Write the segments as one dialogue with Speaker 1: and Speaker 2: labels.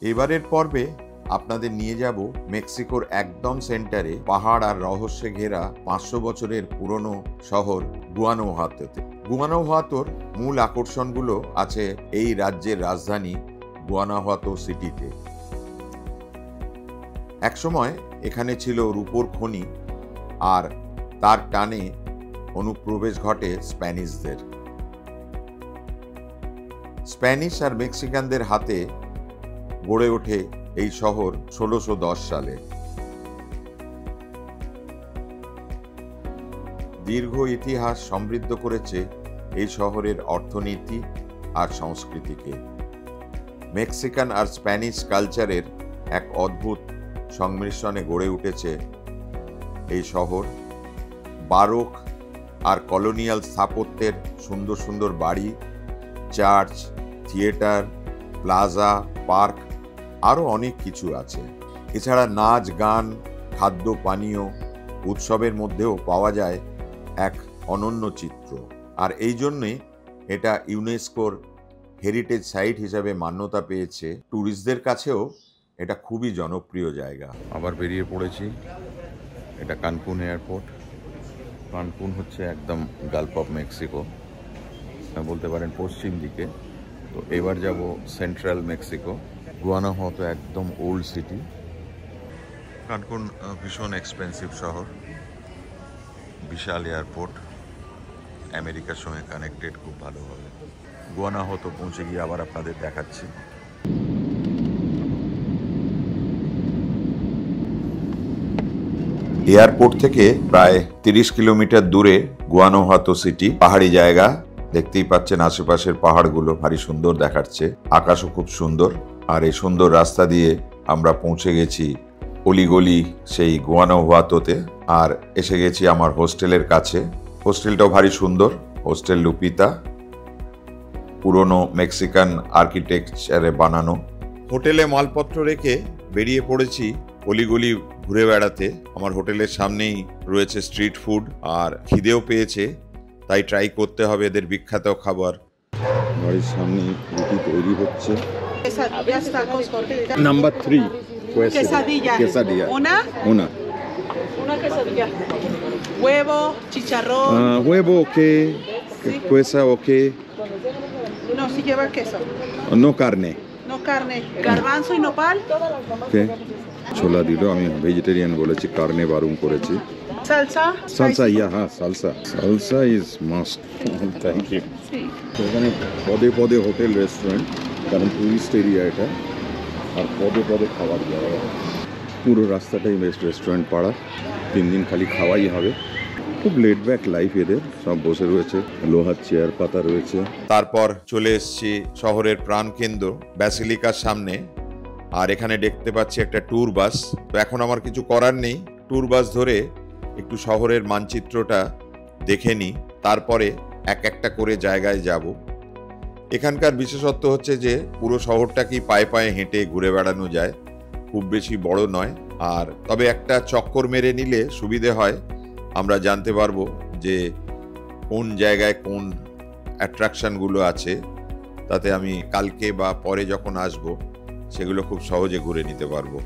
Speaker 1: এবারের পর্বে আপনাদের নিয়ে যাব মেক্সিকোর একদম সেন্টারে পাহাড় আর রহস্যে ঘেরা 500 বছরের পুরনো শহর গুয়ানাজুয়াতোতে। গুয়ানাজুয়াতোর মূল আকর্ষণগুলো আছে এই রাজ্যের রাজধানী গুয়ানাজুয়াতো সিটিতে। একসময় এখানে ছিল রূপোর খনি, আর তার টানে অনুপ্রবেশ ঘটে স্প্যানিশদের। স্প্যানিশ আর মেক্সিকানদের হাতে গড়ে ওঠে এই শহর 1610 সালে। দীর্ঘ ইতিহাস সমৃদ্ধ করেছে এই শহরের অর্থনীতি আর সংস্কৃতিকে। মেক্সিকান আর স্প্যানিশ কালচারের এক অদ্ভুত সংমিশ্রণে গড়ে উঠেছে এই শহর। বারোক আর কলোনিয়াল স্থাপত্যের সুন্দর সুন্দর বাড়ি, চার্চ, থিয়েটার, প্লাজা, পার্ক, আরও অনেক কিছু আছে। এছাড়া নাচ, গান, খাদ্য, পানীয়, উৎসবের মধ্যেও পাওয়া যায় এক অনন্য চিত্র। আর এই জন্যে এটা ইউনেস্কোর হেরিটেজ সাইট হিসাবে মান্যতা পেয়েছে। ট্যুরিস্টদের কাছেও এটা খুবই জনপ্রিয় জায়গা। আবার বেরিয়ে পড়েছি। এটা কানকুন এয়ারপোর্ট। কানকুন হচ্ছে একদম গালফ অফ মেক্সিকো, বলতে পারেন পশ্চিম দিকে। তো এবার যাব সেন্ট্রাল মেক্সিকো। গুয়ানাজুয়াতো একদম ওল্ড সিটি। কানকুন ভীষণ এক্সপেন্সিভ শহর, বিশাল এয়ারপোর্ট, আমেরিকার সঙ্গে কানেক্টেড খুব ভালোভাবে। গুয়ানাজুয়াতো পৌঁছে গিয়ে আবার আপনাদের দেখাচ্ছি। এয়ারপোর্ট থেকে প্রায় 30 কিলোমিটার দূরে গুয়ানাজুয়াতো সিটি। পাহাড়ি জায়গা, দেখতেই পাচ্ছেন আশেপাশের পাহাড়গুলো ভারী সুন্দর দেখাচ্ছে, আকাশও খুব সুন্দর। আর এই সুন্দর রাস্তা দিয়ে আমরা পৌঁছে গেছি অলিগলি সেই গুয়ানাজুয়াতোতে। আর এসে গেছি আমার হোস্টেলের কাছে। হোস্টেলটাও ভারী সুন্দর, হোস্টেল লুপিতা, পুরনো মেক্সিকান আর্কিটেকচারে বানানো। হোটেলে মালপত্র রেখে বেরিয়ে পড়েছি অলিগলি ঘুরে বেড়াতে। আমার হোটেলের সামনেই রয়েছে স্ট্রিট ফুড, আর খিদেও পেয়েছে, তাই ট্রাই করতে হবে এদের বিখ্যাত খাবার। বাড়ির সামনে রুটি তৈরি হচ্ছে। Number 3 quesadilla. Una quesadilla. Huevo, chicharrón. Huevo que queso o que
Speaker 2: No, si lleva queso.
Speaker 1: No carne.
Speaker 2: No carne. Garbanzo y nopal.
Speaker 1: Okay. ছোলা দিল, আমি ভেজিটেরিয়ান বলেছি, কার্নে বারণ করেছি।
Speaker 2: Salsa.
Speaker 1: সালসা, হ্যাঁ salsa. Salsa is must. Thank you. এখানে পদে পদে হোটেল, রেস্টুরেন্ট, কারণ টুরিস্ট এরিয়া এটা, আর পদে পদে খাবার জায়গা। পুরো রাস্তাটাই বেস্ট রেস্টুরেন্ট পাড়া। 3 দিন খালি খাওয়াই হবে। খুব লেট ব্যাক লাইফ এদের, সব বসে রয়েছে, লোহার চেয়ার পাতা রয়েছে। তারপর চলে এসেছি শহরের প্রাণকেন্দ্র ব্যাসিলিকার সামনে। আর এখানে দেখতে পাচ্ছি একটা ট্যুর বাস। তো এখন আমার কিছু করার নেই, ট্যুর বাস ধরে একটু শহরের মানচিত্রটা দেখে নিই, তারপরে এক একটা করে জায়গায় যাব। এখানকার বিশেষত্ব হচ্ছে যে পুরো শহরটাকেই পায়ে পায়ে হেঁটে ঘুরে বেড়ানো যায়, খুব বেশি বড় নয়। আর তবে একটা চক্কর মেরে নিলে সুবিধে হয়, আমরা জানতে পারবো যে কোন জায়গায় কোন অ্যাট্রাকশনগুলো আছে। তাতে আমি কালকে বা পরে যখন আসবো সেগুলো খুব সহজে ঘুরে নিতে পারবো।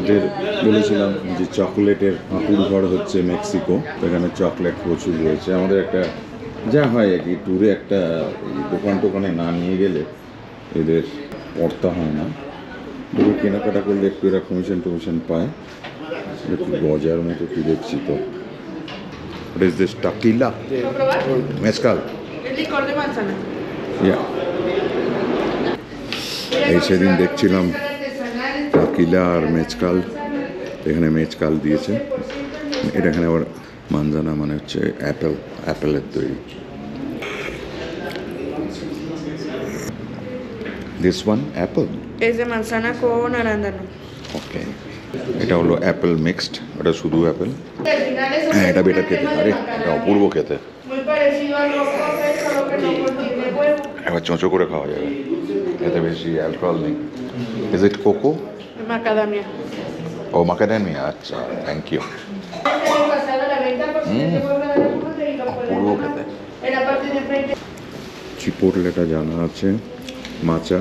Speaker 1: এদের বলেছিলাম যে চকলেটের হাঁটুর ঘর হচ্ছে মেক্সিকো, এখানে চকলেট প্রচুর রয়েছে। আমাদের একটা যা হয় আর কি, ট্যুরে একটা দোকান টোকানে না নিয়ে গেলে এদের পড়তে হয় না। তবু কেনাকাটা করলে একটু এরা কমিশন টমিশন পায়। একটু গজার মতো কি দেখছি তো। What is this? Tequila? Mezcal? এই সেদিন দেখছিলাম টেকিলা আর মেজকাল, এখানে মেজকাল দিয়েছে। এটা এখানে আবার মানজানা, মানে হচ্ছে অ্যাপেলের তৈরি। This one apple?
Speaker 2: Es de manzana con arándano.
Speaker 1: Okay. এটা হলো অ্যাপেল মিক্সড, এটা শুধু অ্যাপেল। হ্যাঁ, এটা বেটার খেতে, আরে এটা অপূর্ব খেতে। এবার চোঁচো করে খাওয়া যাবে, এতে বেশি অ্যালকোহল নেই। Is it cocoa?
Speaker 2: Macadamia.
Speaker 1: ও মাকাডামিয়া, আচ্ছা, থ্যাংক ইউ। অপূর্ব খেতে। চিপোটলেটা জানা আছে, মাচা,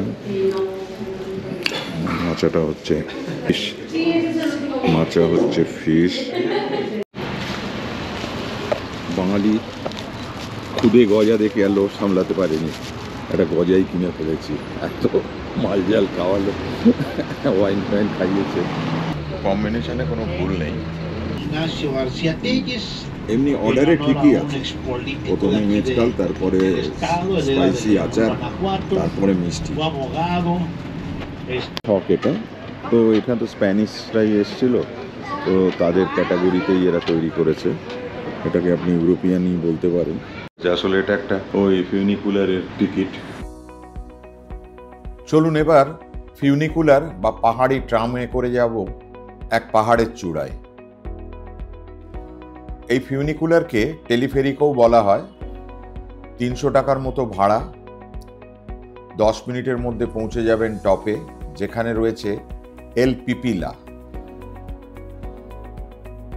Speaker 1: মাচাটা হচ্ছে ফিশ, মাচা হচ্ছে ফিশ। বাঙালি খুদে গজা দেখে আর লোভ সামলাতে পারেনি, একটা গজাই কিনে ফেলেছি, এত মালজাল খাওয়ালো, ওয়াইন ফাইন খাইয়েছে, কম্বিনেশনে কোনো ভুল নেই। এমনি অর্ডারে ঠিকই আছে, প্রথমে মেজকাল, তারপরে স্পাইসি আচার, তারপরে মিষ্টি শখ এটা। তো এখানে তো স্প্যানিশরাই এসেছিল, তো তাদের ক্যাটাগরিতেই এরা তৈরি করেছে, এটাকে আপনি ইউরোপিয়ানই বলতে পারেন। যে আসলে এটা একটা ওই ফিউনিকুলারের টিকিট। চলুন এবার ফিউনিকুলার বা পাহাড়ি ট্রামে করে যাব এক পাহাড়ের চূড়ায়। এই ফিউনিকুলারকে টেলিফেরিকও বলা হয়। 300 টাকার মতো ভাড়া, 10 মিনিটের মধ্যে পৌঁছে যাবেন টপে, যেখানে রয়েছে এল পিপিলা।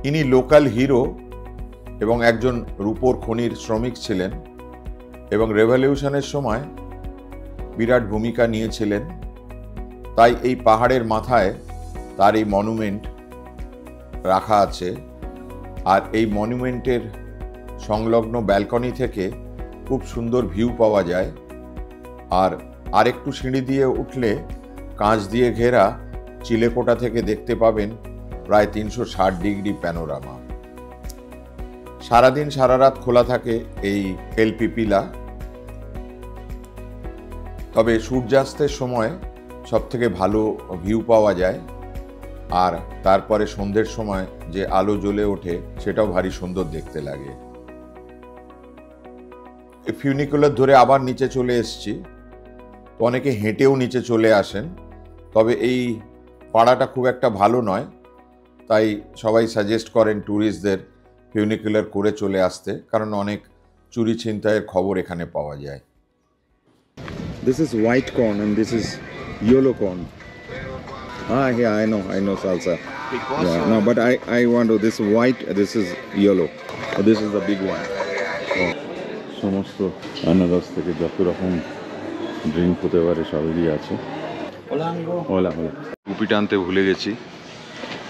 Speaker 1: ইনি লোকাল হিরো এবং একজন রূপোর খনির শ্রমিক ছিলেন এবং রেভলিউশনের সময় বিরাট ভূমিকা নিয়েছিলেন। তাই এই পাহাড়ের মাথায় তার এই মনুমেন্ট রাখা আছে। আর এই মনুমেন্টের সংলগ্ন ব্যালকনি থেকে খুব সুন্দর ভিউ পাওয়া যায়। আর আরেকটু সিঁড়ি দিয়ে উঠলে কাঁচ দিয়ে ঘেরা চিলেকোটা থেকে দেখতে পাবেন প্রায় 360 ডিগ্রি প্যানোরামা। সারাদিন সারা রাত খোলা থাকে এই এল পিপিলা। তবে সূর্যাস্তের সময় সবথেকে ভালো ভিউ পাওয়া যায়। আর তারপরে সন্ধ্যের সময় যে আলো জ্বলে ওঠে সেটাও ভারী সুন্দর দেখতে লাগে। এই ফিউনিকুলার ধরে আবার নিচে চলে এসেছি। অনেকে হেঁটেও নিচে চলে আসেন, তবে এই পাড়াটা খুব একটা ভালো নয়, তাই সবাই সাজেস্ট করেন ট্যুরিস্টদের ফিউনিকুলার করে চলে আসতে, কারণ অনেক চুরি ছিনতাইয়ের খবর এখানে পাওয়া যায়। This is white corn and this is yellow corn. Yeah, I know salsa. Yeah, no, but I want to, this white, this is yellow. This is the big one. সমস্ত আনারস থেকে যত রকম ড্রিঙ্ক হতে পারে সবই আছে। ওলা টুপি টানতে ভুলে গেছি,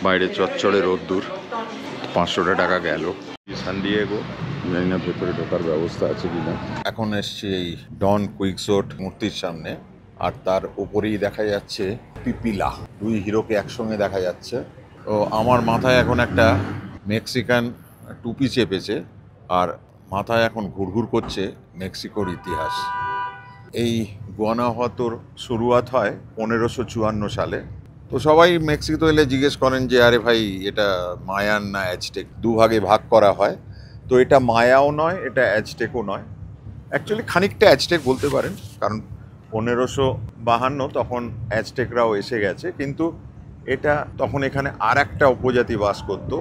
Speaker 1: বাইরে চচ্চড়ে রোদ্দুর। 500 টাকা গেল। সান ডিয়েগো, জানি না ভেতরে ঢোকার ব্যবস্থা আছে কিনা। এখন এসছি এই ডন কুইক্সোট মূর্তির সামনে, আর তার উপরেই দেখা যাচ্ছে পিপিলা। দুই হিরোকে একসঙ্গে দেখা যাচ্ছে। তো আমার মাথায় এখন একটা মেক্সিকান টুপি চেপেছে, আর মাথায় এখন ঘুরঘুর করছে মেক্সিকোর ইতিহাস। এই গুয়ানাহাতোর শুরুয়াত হয় 1554 সালে। তো সবাই মেক্সিকো এলে জিজ্ঞেস করেন যে আরে ভাই এটা মায়ান না অ্যাজটেক, দুভাগে ভাগ করা হয়। তো এটা মায়াও নয়, এটা অ্যাজটেকও নয়, অ্যাকচুয়ালি খানিকটা অ্যাজটেক বলতে পারেন, কারণ 1552 তখন অ্যাজটেকরাও এসে গেছে। কিন্তু এটা তখন এখানে আর একটা উপজাতি বাস করত,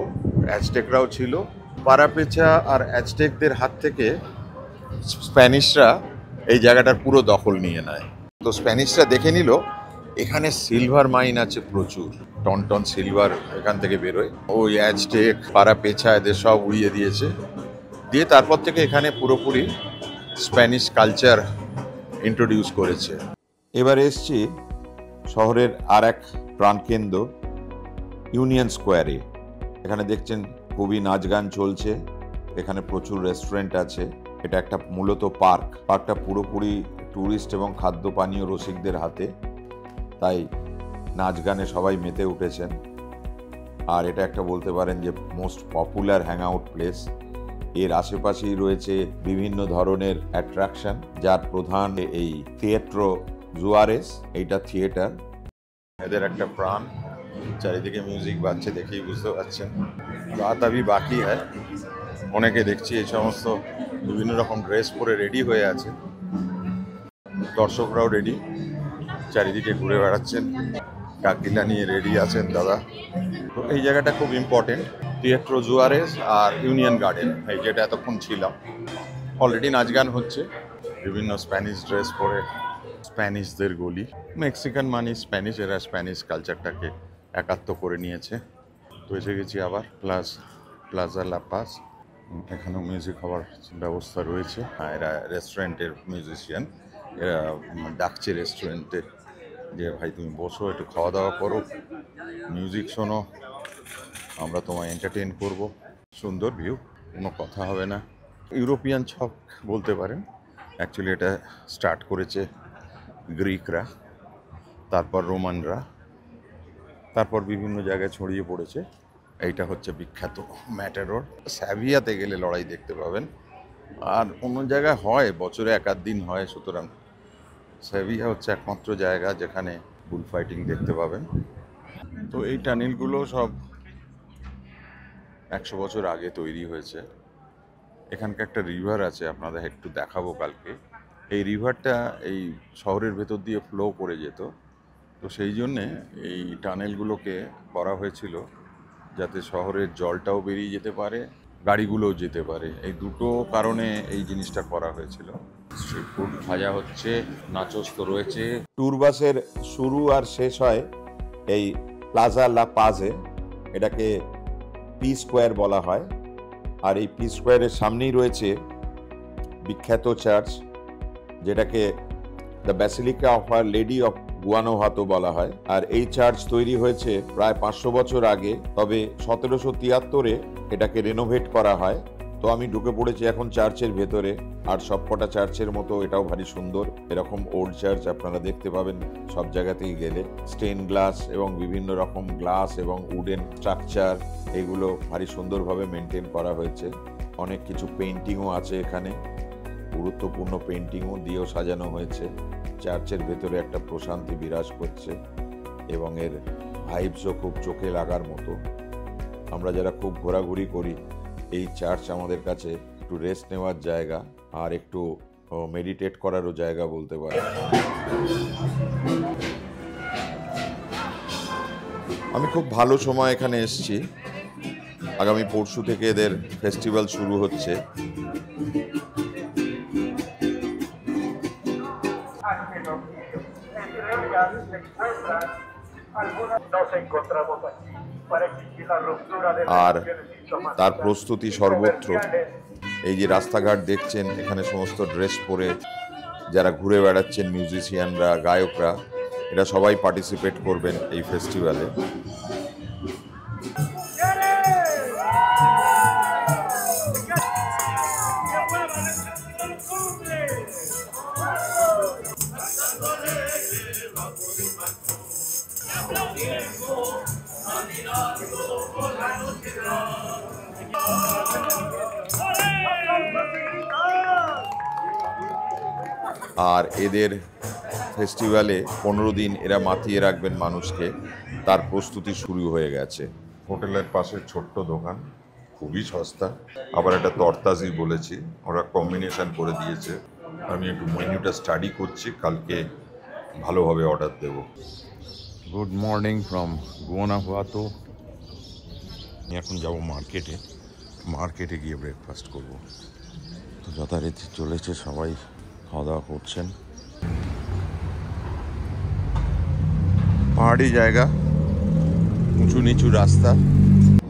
Speaker 1: অ্যাজটেকরাও ছিল। পারাপেচা আর অ্যাজটেকদের হাত থেকে স্প্যানিশরা এই জায়গাটার পুরো দখল নিয়ে নেয়। তো স্প্যানিশরা দেখে নিল এখানে সিলভার মাইন আছে প্রচুর, টন টন সিলভার এখান থেকে বেরোয়। ওই অ্যাজটেক, পারাপেচা এদের সব উড়িয়ে দিয়েছে, দিয়ে তারপর থেকে এখানে পুরোপুরি স্প্যানিশ কালচার ইন্ট্রোডিউস করেছে। এবার এসছি শহরের আর এক প্রাণকেন্দ্র ইউনিয়ন স্কোয়ারে। এখানে দেখছেন খুবই নাচ গান চলছে, এখানে প্রচুর রেস্টুরেন্ট আছে। এটা একটা মূলত পার্ক। পার্কটা পুরোপুরি ট্যুরিস্ট এবং খাদ্য পানীয় রসিকদের হাতে, তাই নাচ গানে সবাই মেতে উঠেছেন। আর এটা একটা বলতে পারেন যে most popular hang out place. এর আশেপাশেই রয়েছে বিভিন্ন ধরনের অ্যাট্রাকশন, যার প্রধান এই থিয়েট্রো জুয়ারেস। এইটা থিয়েটার, এদের একটা প্রাণ। চারিদিকে মিউজিক বাজছে, দেখেই বুঝতে পারছেন। রাত আবি বাকি হয়। অনেকে দেখছি এই সমস্ত বিভিন্ন রকম ড্রেস পরে রেডি হয়ে আছে, দর্শকরাও রেডি, চারিদিকে ঘুরে বেড়াচ্ছেন। কাকিলা নিয়ে রেডি আছেন দাদা। তো এই জায়গাটা খুব ইম্পর্টেন্ট, টিয়েট্রো জুয়ারেস আর ইউনিয়ন গার্ডেন, এই যেটা এতক্ষণ ছিলাম। অলরেডি নাচ গান হচ্ছে, বিভিন্ন স্প্যানিশ ড্রেস পরে, স্প্যানিশদের গলি। মেক্সিকান মানে স্প্যানিশ, এরা স্প্যানিশ কালচারটাকে একাত্ম করে নিয়েছে। তো এসে গেছি আবার প্লাজা লা পাজ। এখানেও মিউজিক হওয়ার ব্যবস্থা রয়েছে। এরা রেস্টুরেন্টের মিউজিশিয়ান, এরা ডাকছে রেস্টুরেন্টে যে ভাই তুমি বসো, একটু খাওয়া দাওয়া করো, মিউজিক শোনো, আমরা তোমায় এন্টারটেইন করব। সুন্দর ভিউ, কোনো কথা হবে না। ইউরোপিয়ান ছক বলতে পারেন। অ্যাকচুয়ালি এটা স্টার্ট করেছে গ্রিকরা, তারপর রোমানরা, তারপর বিভিন্ন জায়গায় ছড়িয়ে পড়েছে। এইটা হচ্ছে বিখ্যাত ম্যাটাডোর। সেভিয়াতে গেলে লড়াই দেখতে পাবেন, আর অন্য জায়গায় হয় বছরে এক আধ দিন হয়, সুতরাং সেভিয়া হচ্ছে একমাত্র জায়গা যেখানে বুল ফাইটিং দেখতে পাবেন। তো এই টানেলগুলো সব 100 বছর আগে তৈরি হয়েছে। এখানকার একটা রিভার আছে, আপনাদের একটু দেখাবো কালকে। এই রিভারটা এই শহরের ভেতর দিয়ে ফ্লো করে যেত, তো সেই জন্যে এই টানেলগুলোকে করা হয়েছিল যাতে শহরের জলটাও বেরিয়ে যেতে পারে, গাড়িগুলোও যেতে পারে। এই দুটো কারণে এই জিনিসটা করা হয়েছিল। স্ট্রিট ফুড ভাজা হচ্ছে, নাচোস তো রয়েছে। ট্যুর বাসের শুরু আর শেষ হয় এই প্লাজা লা পাজে, এটাকে পি স্কোয়ার বলা হয়। আর এই পি স্কোয়ারের সামনেই রয়েছে বিখ্যাত চার্চ, যেটাকে the basilica of our lady of Guanajuato বলা হয়। আর এই চার্চ তৈরি হয়েছে প্রায় 500 বছর আগে, তবে 1773-এ এটাকে রেনোভেট করা হয়। তো আমি ঢুকে পড়েছি এখন চার্চের ভেতরে, আর সবকটা চার্চের মতো এটাও ভারী সুন্দর। এরকম ওল্ড চার্চ আপনারা দেখতে পাবেন সব জায়গাতেই গেলে। স্টেন গ্লাস এবং বিভিন্ন রকম গ্লাস এবং উডেন স্ট্রাকচার, এগুলো ভারী সুন্দরভাবে মেনটেন করা হয়েছে। অনেক কিছু পেন্টিংও আছে এখানে, গুরুত্বপূর্ণ পেন্টিংও দিয়েও সাজানো হয়েছে। চার্চের ভেতরে একটা প্রশান্তি বিরাজ করছে এবং এর ভাইবসও খুব চোখে লাগার মতো। আমরা যারা খুব ঘোরাঘুরি করি, এই চার্চ আমাদের কাছে একটু রেস্ট নেওয়ার জায়গা আর একটু মেডিটেট করারও জায়গা বলতে পারি। আমি খুব ভালো সময় এখানে এসেছি। আগামী পরশু থেকে এদের ফেস্টিভ্যাল শুরু হচ্ছে। আর তার প্রস্তুতি সর্বত্র। এই যে রাস্তাঘাট দেখছেন, এখানে সমস্ত ড্রেস পরে যারা ঘুরে বেড়াচ্ছেন, মিউজিশিয়ানরা, গায়করা, এরা সবাই পার্টিসিপেট করবেন এই ফেস্টিভ্যালে। আর এদের ফেস্টিভ্যালে 15 দিন এরা মাতিয়ে রাখবেন মানুষকে, তার প্রস্তুতি শুরু হয়ে গেছে। হোটেলের পাশে ছোট্ট দোকান, খুবই সস্তা। আবার একটা তরতাজি বলেছি, ওরা কম্বিনেশন করে দিয়েছে। আমি একটু মেনুটা স্টাডি করছি, কালকে ভালোভাবে অর্ডার দেব। Good morning from Guanajuato. এখন যাব মার্কেটে গিয়ে ব্রেকফাস্ট করব। তো যথারীতি চলেছে, সবাই খাওয়া দাওয়া করছেন। পাহাড়ি জায়গা, উঁচু নিচু রাস্তা,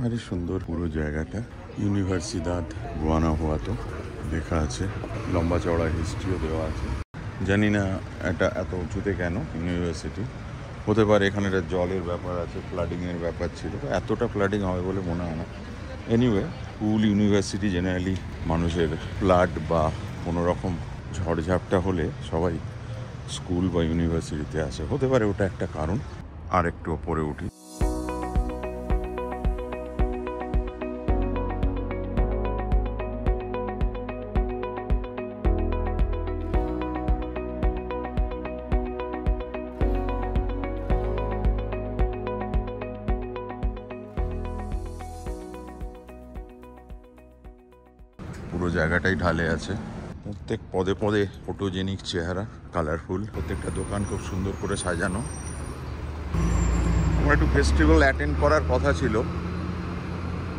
Speaker 1: ভারী সুন্দর পুরো জায়গাটা। ইউনিভার্সিদাদ গুয়ানাহাতো লেখা আছে, লম্বা চওড়া হিস্ট্রিও দেওয়া আছে। জানি না এটা এত উঁচুতে কেন ইউনিভার্সিটি, হতে পারে এখানে একটা জলের ব্যাপার আছে, ফ্লাডিংয়ের ব্যাপার ছিল, এতটা ফ্লাডিং হবে বলে মনে হয় না। এনিওয়ে, স্কুল ইউনিভার্সিটি জেনারেলি মানুষের ফ্লাড বা কোনো রকম ঝড়ঝাপটা হলে সবাই স্কুল বা ইউনিভার্সিটিতে আসে, হতে পারে ওটা একটা কারণ। আর একটু ওপরে উঠি। পুরো জায়গাটাই ঢালে আছে, প্রত্যেক পদে পদে ফটোজেনিক চেহারা, কালারফুল। প্রত্যেকটা দোকান খুব সুন্দর করে সাজানো। আমার একটু ফেস্টিভ্যাল অ্যাটেন্ড করার কথা ছিল,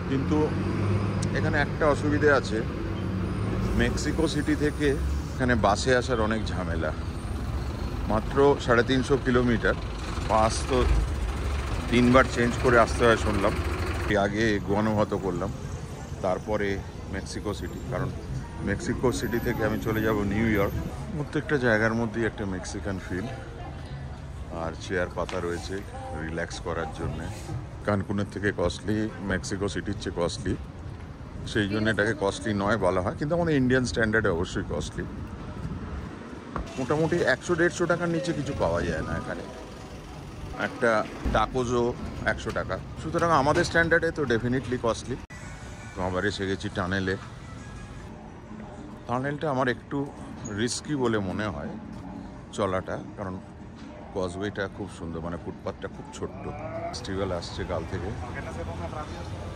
Speaker 1: কিন্তু এখানে একটা অসুবিধে আছে, মেক্সিকো সিটি থেকে এখানে বাসে আসার অনেক ঝামেলা। মাত্র 350 কিলোমিটার, বাস তো 3বার চেঞ্জ করে আসতে হয় শুনলাম। আগে গুয়ানাভাতো করলাম, তারপরে মেক্সিকো সিটি, কারণ মেক্সিকো সিটি থেকে আমি চলে যাব নিউ ইয়র্ক। প্রত্যেকটা জায়গার মধ্যেই একটা মেক্সিকান ফিল, আর চেয়ার পাতা রয়েছে রিল্যাক্স করার জন্যে। কানকুনের থেকে কস্টলি, মেক্সিকো সিটির চেয়ে কস্টলি, সেই জন্য এটাকে কস্টলি নয় বলা হয়, কিন্তু আমাদের ইন্ডিয়ান স্ট্যান্ডার্ডে অবশ্যই কস্টলি। মোটামুটি 100-150 টাকার নিচে কিছু পাওয়া যায় না এখানে। একটা টাকোজও 100 টাকা, সুতরাং আমাদের স্ট্যান্ডার্ডে তো ডেফিনেটলি কস্টলি। তো আবার এসে গেছি টানেলে। টানেলটা আমার একটু রিস্কি বলে মনে হয় চলাটা, কারণ কজওয়েটা খুব সুন্দর, মানে ফুটপাথটা খুব ছোট্ট। ফেস্টিভ্যাল আসছে কাল থেকে,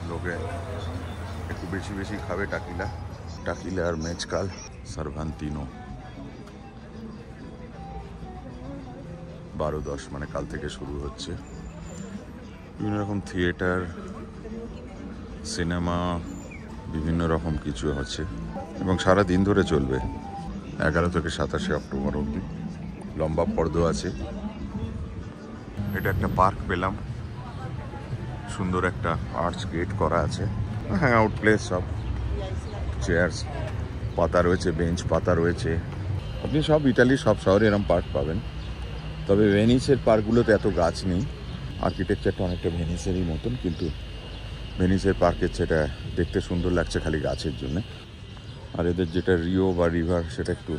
Speaker 1: লোকে একটু বেশি বেশি খাবে টাকিলা আর মেজকাল, সার্ভান্তিনো 12-10 মানে কাল থেকে শুরু হচ্ছে। বিভিন্ন রকম থিয়েটার, সিনেমা, বিভিন্ন রকম কিছু আছে এবং সারা দিন ধরে চলবে। 11 থেকে 27 অক্টোবর অবধি লম্বা পর্দা আছে। এটা একটা পার্ক পেলাম, সুন্দর একটা আর্চ গেট করা আছে, হ্যাং আউট প্লেস, সব চেয়ার্স পাতা রয়েছে, বেঞ্চ পাতা রয়েছে। আপনি সব ইটালির সব শহরে এরকম পার্ক পাবেন, তবে ভেনিসের পার্কগুলোতে এত গাছ নেই। আর্কিটেকচারটা অনেকটা ভেনিসেরই মতন, কিন্তু ভেনিসের পার্কের সেটা দেখতে সুন্দর লাগছে খালি গাছের জন্য। আর এদের যেটা রিও বা রিভার সেটা একটু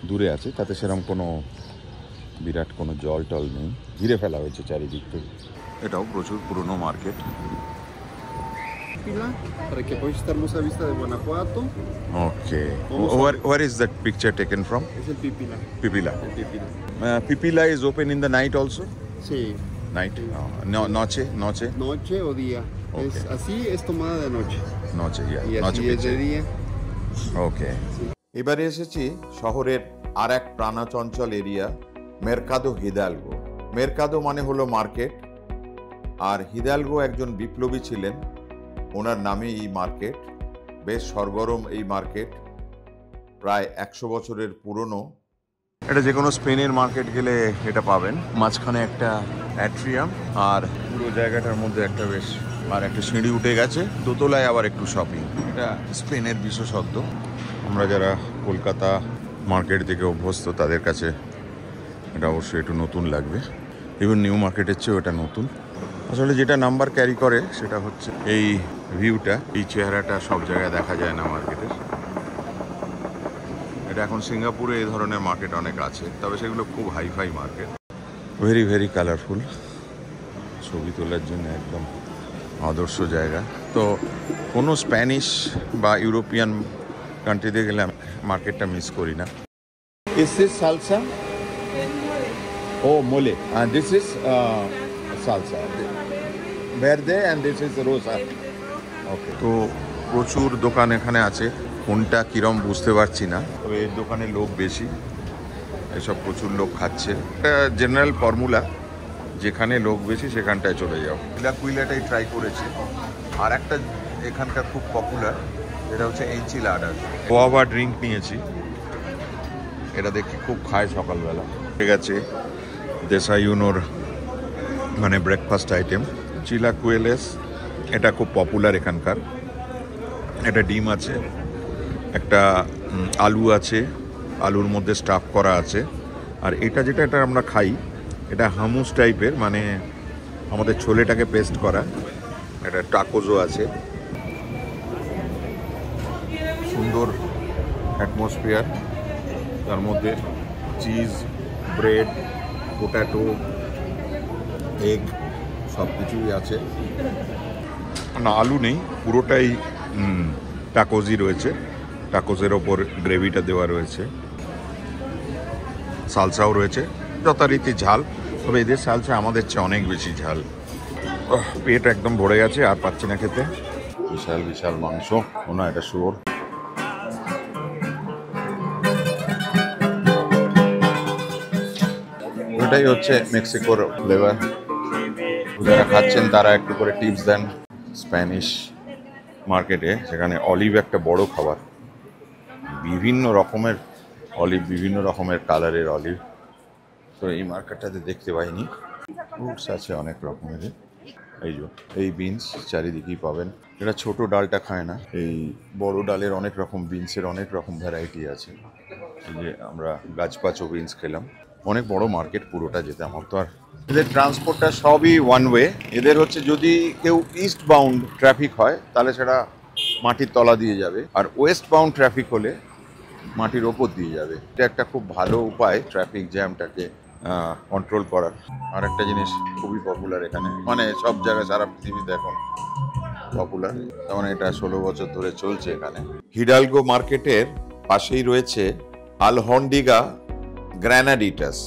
Speaker 1: দূরে আছে, তাতে সেরকম কোনো বিরাট কোনো জল টল নেই, ঘিরে ফেলা হয়েছে চারিদিক থেকে। এটাও প্রচুর পুরনো market.
Speaker 3: Para que pueda esta hermosa vista de Guanajuato.
Speaker 1: Okay. Where is that picture taken from?
Speaker 3: Es el Pipila.
Speaker 1: Pipila.
Speaker 3: El Pipila.
Speaker 1: Pipila is open in the night also?
Speaker 3: Sí.
Speaker 1: Night? No, noche?
Speaker 3: Noche o día.
Speaker 1: Okay.
Speaker 3: Es así, es tomada de noche.
Speaker 1: Noche, yeah.
Speaker 3: Y así
Speaker 1: Noche
Speaker 3: es de
Speaker 1: picture.
Speaker 3: día.
Speaker 1: ওকে, এবারে এসেছি শহরের আর এক প্রাণচঞ্চল area, মেরকাদো Hidalgo. মেরকাদো মানে হলো market, আর Hidalgo একজন বিপ্লবী ছিলেন, ওনার নামে এই মার্কেট। বেশ সরগরম এই মার্কেট, প্রায় 100 বছরের পুরনো। এটা যে কোনো স্পেনের মার্কেট গেলে এটা পাবেন। মাঝখানে একটা অ্যাট্রিয়াম, আর পুরো জায়গাটার মধ্যে একটা বেশ, আর একটা সিঁড়ি উঠে গেছে, দোতলায় আবার একটু শপিং। এটা স্পেনের বিশেষত্ব। আমরা যারা কলকাতা মার্কেট থেকে অভ্যস্ত তাদের কাছে এটা অবশ্যই একটু নতুন লাগবে। ইভেন নিউ মার্কেটের চেয়েও এটা নতুন। আসলে যেটা নাম্বার ক্যারি করে সেটা হচ্ছে এই ভিউটা, এই চেহারাটা সব জায়গায় দেখা যায় না মার্কেটের। এটা এখন সিঙ্গাপুরে এই ধরনের মার্কেট অনেক আছে, তবে সেগুলো খুব hi fi market. Very very colourful, ছবি তোলার জন্য একদম আদর্শ জায়গা। তো কোনো স্প্যানিশ বা ইউরোপিয়ান কান্ট্রিতে গেলে মার্কেটটা মিস করি না। Is this salsa? Oh, mole. And this is salsa. Verde and this is rosa. Okay. তো প্রচুর দোকান এখানে আছে, কোনটা কিরম বুঝতে পারছি না, তবে এই দোকানে লোক বেশি, এসব প্রচুর লোক খাচ্ছে। এটা জেনারেল ফর্মুলা, যেখানে লোক বেশি সেখানটায় চলে যাও। কুইলাটাই ট্রাই করেছি। আর একটা এখানকার খুব পপুলার, এটা হচ্ছে এনচিলাডা। গোয়াভা ড্রিঙ্ক নিয়েছি, এটা দেখি খুব খায় সকালবেলা। ঠিক আছে, দেসাইউনোর মানে ব্রেকফাস্ট আইটেম। চিলাকুয়েলেস, এটা খুব পপুলার এখানকার। এটা ডিম আছে, একটা আলু আছে, আলুর মধ্যে স্টাফ করা আছে। আর এটা যেটা এটা আমরা খাই, এটা হামুস টাইপের, মানে আমাদের ছোলেটাকে পেস্ট করা। এটা টাকোজও আছে, সুন্দর অ্যাটমসফিয়ার, তার মধ্যে চিজ, ব্রেড, পোট্যাটো, এগ সব কিছুই আছে। না, আলু নেই, পুরোটাই টাকোজই রয়েছে। টাকোজের ওপর গ্রেভিটা দেওয়া রয়েছে, সালসাও রয়েছে, যথারীতি ঝাল। তবে এদের সালসা আমাদের চেয়ে অনেক বেশি ঝাল। পেট একদম ভরে গেছে, আর পাচ্ছি না খেতে। বিশাল বিশাল মাংস, না এটা শুয়োর। এটাই হচ্ছে মেক্সিকোর ফ্লেভার। যারা খাচ্ছেন তারা একটু করে টিপস দেন। স্প্যানিশ মার্কেটে, সেখানে অলিভ একটা বড় খাবার, বিভিন্ন রকমের অলিভ, বিভিন্ন রকমের কালারের অলিভ। তো এই মার্কেটটাতে দেখতে পাইনি। ফ্রুটস আছে অনেক রকমের, এই বিনস চারিদিকেই পাবেন। এটা ছোট ডালটা খায় না, এই বড় ডালের অনেক রকম বিনসের অনেক রকম ভ্যারাইটি আছে। এই যে আমরা গাছপাচো বিনস খেলাম। অনেক বড় মার্কেট পুরোটা, যেতে আমার তো আর। এদের ট্রান্সপোর্টটা সবই ওয়ান ওয়ে। এদের হচ্ছে যদি কেউ ইস্ট বাউন্ড ট্রাফিক হয় তাহলে সেটা মাটির তলা দিয়ে যাবে, আর ওয়েস্ট বাউন্ড ট্রাফিক হলে মাটির ওপর দিয়ে যাবে। এটা একটা খুব ভালো উপায় ট্রাফিক জ্যামটাকে কন্ট্রোল করার। আর একটা জিনিস খুবই পপুলার এখানে, মানে সব জায়গায় সারা পৃথিবীতে এখন পপুলার, যেমন এটা 16 বছর ধরে চলছে এখানে। হিডালগো মার্কেটের পাশেই রয়েছে আলহন্ডিগা গ্র্যানাডিটাস।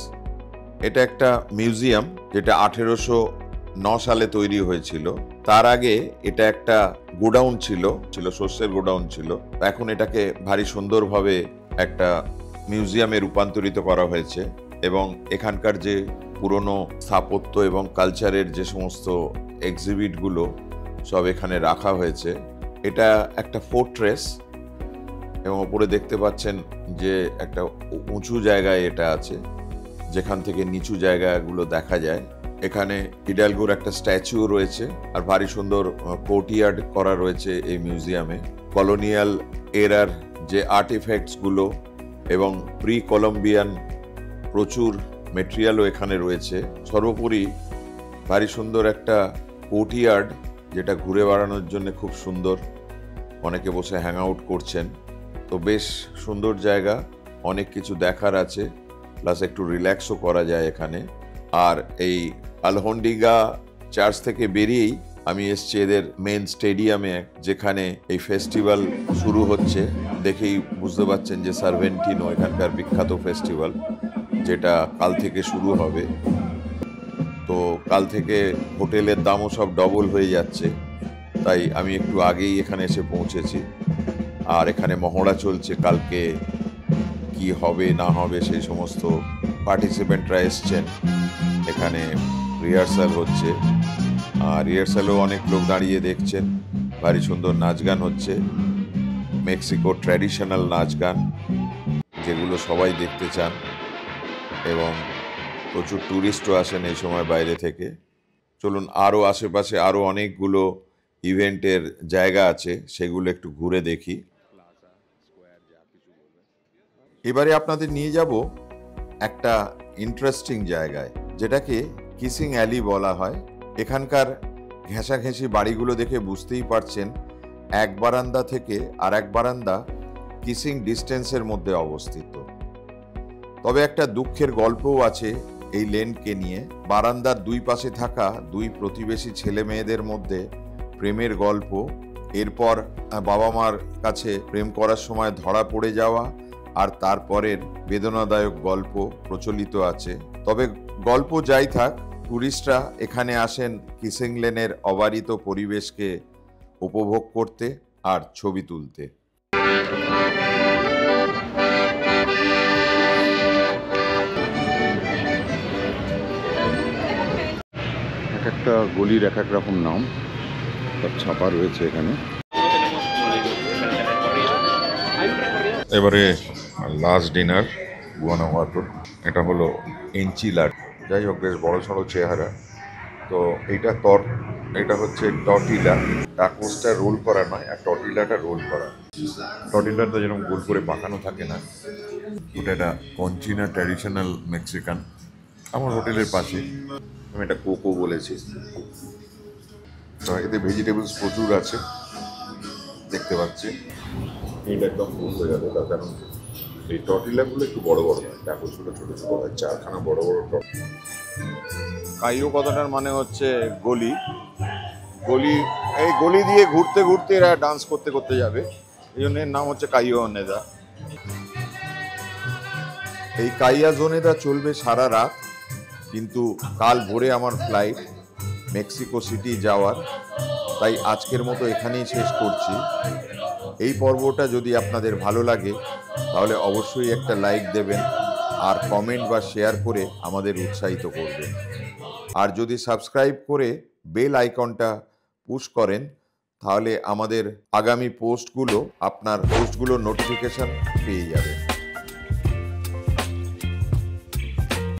Speaker 1: এটা একটা মিউজিয়াম যেটা 1809 সালে তৈরি হয়েছিল। তার আগে এটা একটা গোডাউন ছিল, শস্যের গোডাউন ছিল। এখন এটাকে ভারী সুন্দরভাবে একটা মিউজিয়ামে রূপান্তরিত করা হয়েছে, এবং এখানকার যে পুরনো স্থাপত্য এবং কালচারের যে সমস্ত এক্সিবিটগুলো সব এখানে রাখা হয়েছে। এটা একটা ফোর্ট্রেস, এবং ওপরে দেখতে পাচ্ছেন যে একটা উঁচু জায়গায় এটা আছে, যেখান থেকে নিচু জায়গাগুলো দেখা যায়। এখানে হিডালগোর একটা স্ট্যাচুও রয়েছে, আর ভারী সুন্দর কোর্টইয়ার্ড করা রয়েছে এই মিউজিয়ামে। কলোনিয়াল এরার যে আর্টিফ্যাক্টসগুলো এবং প্রি কলম্বিয়ান প্রচুর মেটেরিয়ালও এখানে রয়েছে। সর্বোপরি ভারী সুন্দর একটা কোর্টইয়ার্ড, যেটা ঘুরে বেড়ানোর জন্য খুব সুন্দর, অনেকে বসে হ্যাং আউট করছেন। তো বেশ সুন্দর জায়গা, অনেক কিছু দেখার আছে, প্লাস একটু রিল্যাক্সও করা যায় এখানে। আর এই আলহন্ডিগা চার্চ থেকে বেরিয়েই আমি এসছি এদের মেন স্টেডিয়ামে, যেখানে এই ফেস্টিভ্যাল শুরু হচ্ছে। দেখেই বুঝতে পারছেন যে সার্ভেন্টিনো এখানকার বিখ্যাত ফেস্টিভ্যাল, যেটা কাল থেকে শুরু হবে। তো কাল থেকে হোটেলের দামও সব ডবল হয়ে যাচ্ছে, তাই আমি একটু আগেই এখানে এসে পৌঁছেছি। আর এখানে মহড়া চলছে, কালকে কি হবে না হবে সেই সমস্ত পার্টিসিপেন্টরা এসছেন। এখানে রিহার্সাল হচ্ছে, আর রিহার্সালেও অনেক লোক দাঁড়িয়ে দেখছেন। ভারী সুন্দর নাচ গান হচ্ছে, মেক্সিকোর ট্র্যাডিশনাল নাচ গান, যেগুলো সবাই দেখতে চান, এবং প্রচুর ট্যুরিস্টও আসেন এই সময় বাইরে থেকে। চলুন আরও আশেপাশে আরও অনেকগুলো ইভেন্টের জায়গা আছে, সেগুলো একটু ঘুরে দেখি। এবারে আপনাদের নিয়ে যাব একটা ইন্টারেস্টিং জায়গায়, যেটাকে কিসিং অ্যালি বলা হয়। এখানকার ঘেঁষাঘেঁষি বাড়িগুলো দেখে বুঝতেই পারছেন এক বারান্দা থেকে আর এক বারান্দা কিসিং ডিস্টেন্সের মধ্যে অবস্থিত। তবে একটা দুঃখের গল্পও আছে এই লেনকে নিয়ে। বারান্দার দুই পাশে থাকা দুই প্রতিবেশী ছেলে মেয়েদের মধ্যে প্রেমের গল্প, এরপর বাবা মার কাছে প্রেম করার সময় ধরা পড়ে যাওয়া, আর তারপরের বেদনাদায়ক গল্প প্রচলিত আছে। তবে গল্প যাই থাক, টুরিস্টরা এখানে আসেন কিসিং লেনের অবারিত পরিবেশকে উপভোগ করতে আর ছবি তুলতে। এক একটা গলির এক এক রকম নাম সব ছাপা রয়েছে এখানে। এবারে লাস্ট ডিনার গুয়ানাজুয়াতোর, এটা হলো এনচিলাড। যাই হোক, বেশ বড় সড়ো চেহারা। তো এটা হচ্ছে টর্টিলা। টাকোসটা রোল করা নয়, আর টর্টিলাটা রোল করা। টর্টিলাটা যেরকম গোল করে পাকানো থাকে না, ওটা একটা কঞ্চিনা ট্র্যাডিশনাল মেক্সিকান। আমার হোটেলের পাশে, আমি এটা কোকো বলেছি। তো এতে ভেজিটেবলস প্রচুর আছে দেখতে পাচ্ছি। এটা একদম ফুল হয়ে যাবে, তার কারণ এই টর্টিলাগুলো একটু বড় বড় হয়, টাকোসগুলো ছোটো ছোটো হয়। চারখানা বড় বড় কাইও কথাটার মানে হচ্ছে গলি। এই গলি দিয়ে ঘুরতে ঘুরতে এরা ডান্স করতে করতে যাবে, এই জন্য এর নাম হচ্ছে কাইও নেদা। এই কাইয়া জোনেদা চলবে সারা রাত, কিন্তু কাল ভোরে আমার ফ্লাইট মেক্সিকো সিটি যাওয়ার, তাই আজকের মতো এখানেই শেষ করছি। এই পর্বটা যদি আপনাদের ভালো লাগে তাহলে অবশ্যই একটা লাইক দেবেন, আর কমেন্ট বা শেয়ার করে আমাদের উৎসাহিত করবেন। আর যদি সাবস্ক্রাইব করে বেল আইকনটা পুশ করেন তাহলে আমাদের আগামী পোস্টগুলো আপনার পোস্টগুলোর নোটিফিকেশন পেয়ে যাবেন।